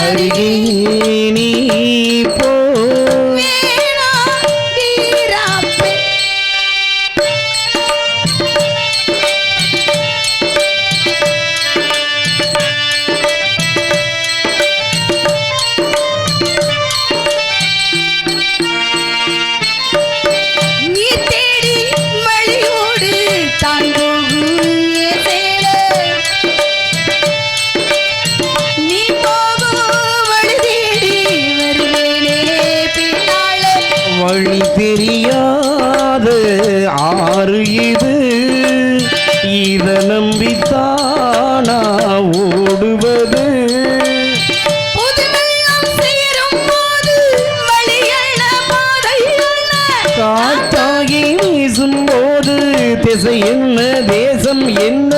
அருகே நீ போ வழி தெரியாத ஆறு இது இத நம்பித்தானா ஓடுவது காத்தாகி வீசும் போது திசை என்ன தேசம் என்ன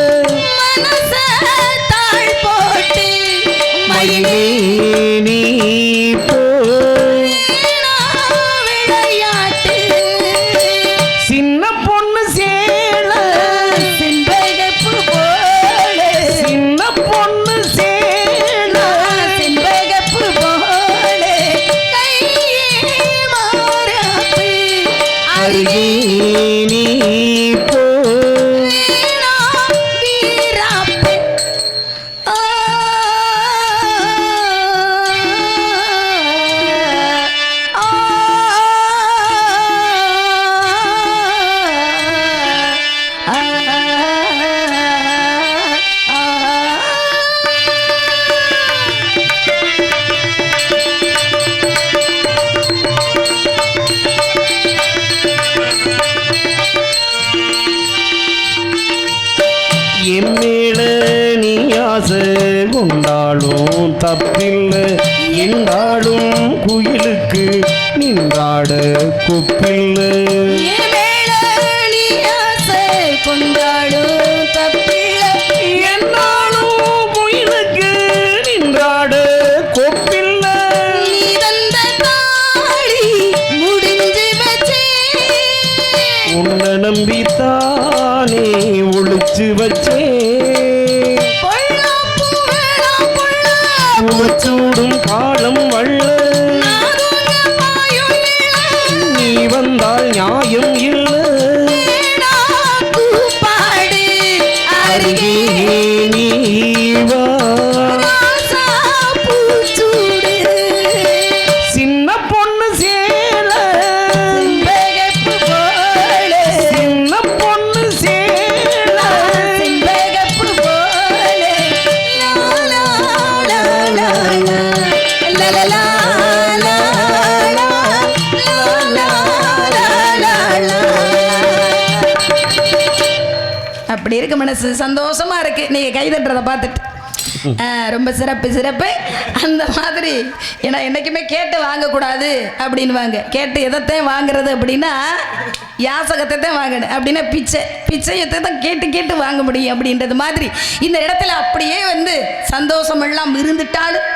மயிலே நீ போ சின்ன பொண்ணு சேல சின்பகப்பு போல சின்ன பொண்ணு சேல சின்பகப்பு போல கையே மாறாப்பு அருகே நீ போ என் மேல நீ ஆசை கொண்டாலும் தப்பில்லை என்றாலும் குயிலுக்கு நின்றாட கொப்பில்லை கொண்டாடும் தப்பில்லை என்றாலும் குயிலுக்கு நின்றாட கொப்பில்லை நீ தந்த தாளி முடிஞ்சு வச்சே உன்னை நம்பித்தானே ஒளிச்சு வச்சே சூடும் காலம் வள்ள நீ வந்தால் நியாயம் இல்லை அருகே நீ வா சின்ன பொண்ணு சேல சின்ன பொண்ணு சேல அப்படி இருக்கு மனசு சந்தோஷமா இருக்கு நீங்க கை தட்டுறதை பார்த்துட்டு ரொம்ப சிறப்பு சிறப்பு அந்த மாதிரி ஏன்னா என்னைக்குமே கேட்டு வாங்கக்கூடாது அப்படின்வாங்க கேட்டு எதைத்தான் வாங்குறது அப்படின்னா யாசகத்தை தான் வாங்கணும் அப்படின்னா பிச்சையத்தை தான் கேட்டு கேட்டு வாங்க முடியும் அப்படின்றது மாதிரி இந்த இடத்துல அப்படியே வந்து சந்தோஷம் எல்லாம் இருந்துட்டாலும்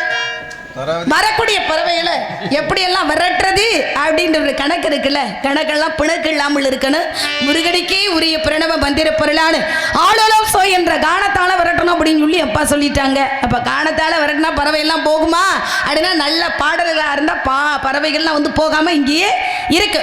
வரக்கூடிய பறவைகளை எப்படியெல்லாம் விரட்டுறது அப்படின்ற ஒரு கணக்கு இருக்குல்ல கணக்கெல்லாம் பிணக்கு இல்லாமல் இருக்கணும் முருகனுக்கே உரிய பிரணவ மந்திர பொருளான ஆளோலம் சோ என்ற கானத்தால விரட்டணும் அப்படின்னு சொல்லி அப்பா சொல்லிட்டாங்க அப்ப கானத்தால விரட்டினா பறவை எல்லாம் போகுமா அப்படின்னா நல்ல பாடல்களா இருந்தா பறவைகள்லாம் வந்து போகாம இங்கேயே இருக்கு